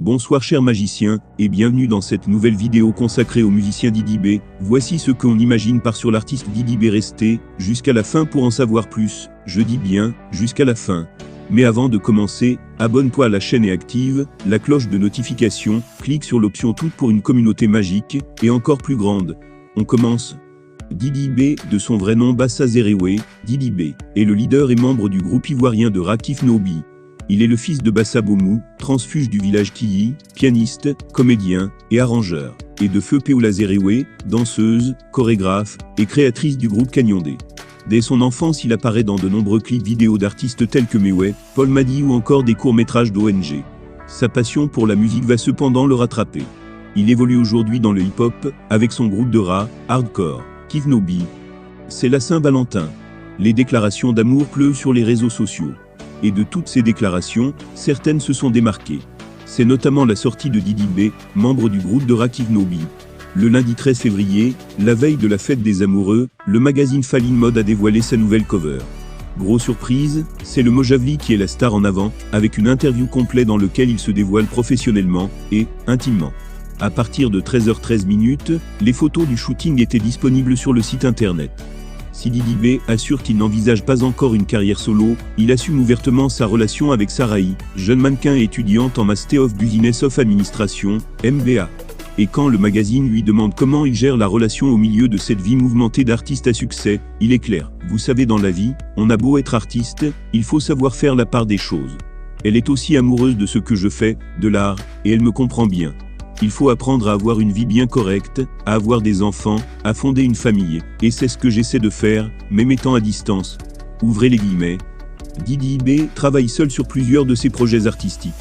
Bonsoir chers magiciens, et bienvenue dans cette nouvelle vidéo consacrée au musicien Didi B. Voici ce qu'on imagine par sur l'artiste Didi B. Restez jusqu'à la fin pour en savoir plus, je dis bien, jusqu'à la fin. Mais avant de commencer, abonne-toi à la chaîne et active la cloche de notification, clique sur l'option toute pour une communauté magique, et encore plus grande. On commence. Didi B, de son vrai nom Bassa Zerewe, Didi B, est le leader et membre du groupe ivoirien de rap Kifnobi. Il est le fils de Bassa Bomou, transfuge du village Kiyi, pianiste, comédien et arrangeur, et de Feu Peoula Zerewe, danseuse, chorégraphe et créatrice du groupe Kanyondé. Dès son enfance, il apparaît dans de nombreux clips vidéo d'artistes tels que Mewé, Paul Madi ou encore des courts-métrages d'ONG. Sa passion pour la musique va cependant le rattraper. Il évolue aujourd'hui dans le hip-hop, avec son groupe de rap, hardcore, Kifnobi. C'est la Saint-Valentin. Les déclarations d'amour pleuvent sur les réseaux sociaux. Et de toutes ces déclarations, certaines se sont démarquées. C'est notamment la sortie de Didi B, membre du groupe de rap Kifnobi. Le lundi 13 février, la veille de la fête des amoureux, le magazine Fall In Mode a dévoilé sa nouvelle cover. Grosse surprise, c'est le Mojavli qui est la star en avant, avec une interview complète dans laquelle il se dévoile professionnellement et intimement. À partir de 13h13, les photos du shooting étaient disponibles sur le site internet. Si Didi B assure qu'il n'envisage pas encore une carrière solo, il assume ouvertement sa relation avec Sarahi, jeune mannequin et étudiante en Master of Business of Administration, MBA. Et quand le magazine lui demande comment il gère la relation au milieu de cette vie mouvementée d'artiste à succès, il est clair. Vous savez, dans la vie, on a beau être artiste, il faut savoir faire la part des choses. Elle est aussi amoureuse de ce que je fais, de l'art, et elle me comprend bien. Il faut apprendre à avoir une vie bien correcte, à avoir des enfants, à fonder une famille, et c'est ce que j'essaie de faire, même étant à distance. Ouvrez les guillemets. Didi B travaille seul sur plusieurs de ses projets artistiques.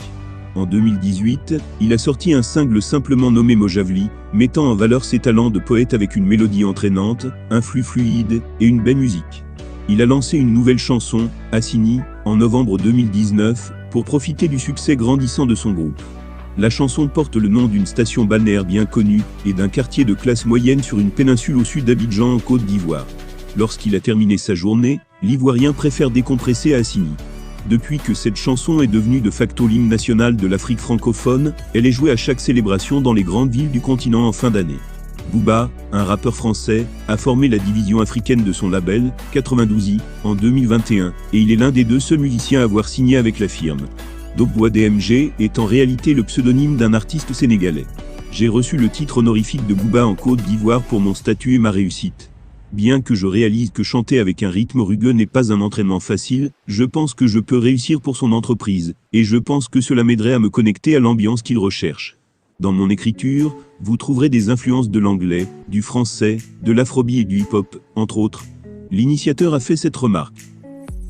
En 2018, il a sorti un single simplement nommé Mojavli, mettant en valeur ses talents de poète avec une mélodie entraînante, un flux fluide et une belle musique. Il a lancé une nouvelle chanson, Assini, en novembre 2019, pour profiter du succès grandissant de son groupe. La chanson porte le nom d'une station balnéaire bien connue et d'un quartier de classe moyenne sur une péninsule au sud d'Abidjan en Côte d'Ivoire. Lorsqu'il a terminé sa journée, l'Ivoirien préfère décompresser à Assini. Depuis que cette chanson est devenue de facto l'hymne national de l'Afrique francophone, elle est jouée à chaque célébration dans les grandes villes du continent en fin d'année. Booba, un rappeur français, a formé la division africaine de son label, 92i, en 2021, et il est l'un des deux seuls musiciens à avoir signé avec la firme. Dobbois DMG est en réalité le pseudonyme d'un artiste sénégalais. J'ai reçu le titre honorifique de Booba en Côte d'Ivoire pour mon statut et ma réussite. Bien que je réalise que chanter avec un rythme rugueux n'est pas un entraînement facile, je pense que je peux réussir pour son entreprise, et je pense que cela m'aiderait à me connecter à l'ambiance qu'il recherche. Dans mon écriture, vous trouverez des influences de l'anglais, du français, de l'afrobeat et du hip-hop, entre autres. L'initiateur a fait cette remarque.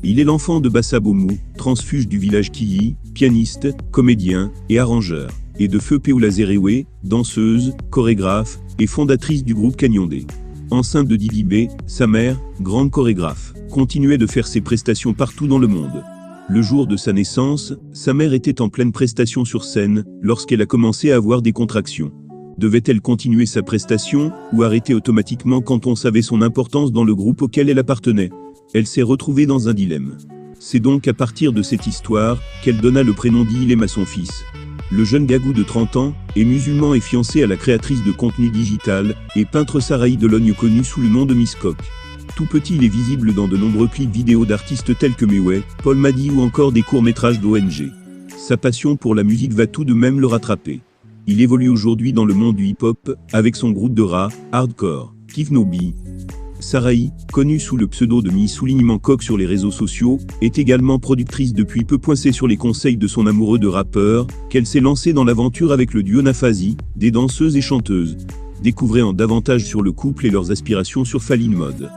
Il est l'enfant de Bassa Bomou, transfuge du village Kiyi, pianiste, comédien et arrangeur, et de Feu Peoula Zerewe, danseuse, chorégraphe et fondatrice du groupe Kanyondé. Enceinte de Didi B, sa mère, grande chorégraphe, continuait de faire ses prestations partout dans le monde. Le jour de sa naissance, sa mère était en pleine prestation sur scène, lorsqu'elle a commencé à avoir des contractions. Devait-elle continuer sa prestation, ou arrêter automatiquement quand on savait son importance dans le groupe auquel elle appartenait ? Elle s'est retrouvée dans un dilemme. C'est donc à partir de cette histoire, qu'elle donna le prénom d'Ilem à son fils. Le jeune Gagou de 30 ans, est musulman et fiancé à la créatrice de contenu digital, et peintre Sarahi Delogne connue sous le nom de Miss Coq. Tout petit, il est visible dans de nombreux clips vidéo d'artistes tels que Mewé, Paul Madi ou encore des courts-métrages d'ONG. Sa passion pour la musique va tout de même le rattraper. Il évolue aujourd'hui dans le monde du hip-hop, avec son groupe de rap, hardcore, Kifnobi. Sarahi, connue sous le pseudo de Miss Coq sur les réseaux sociaux, est également productrice depuis peu. C'est sur les conseils de son amoureux de rappeur qu'elle s'est lancée dans l'aventure avec le duo Nafazi, des danseuses et chanteuses. Découvrez en davantage sur le couple et leurs aspirations sur Fall In Mode.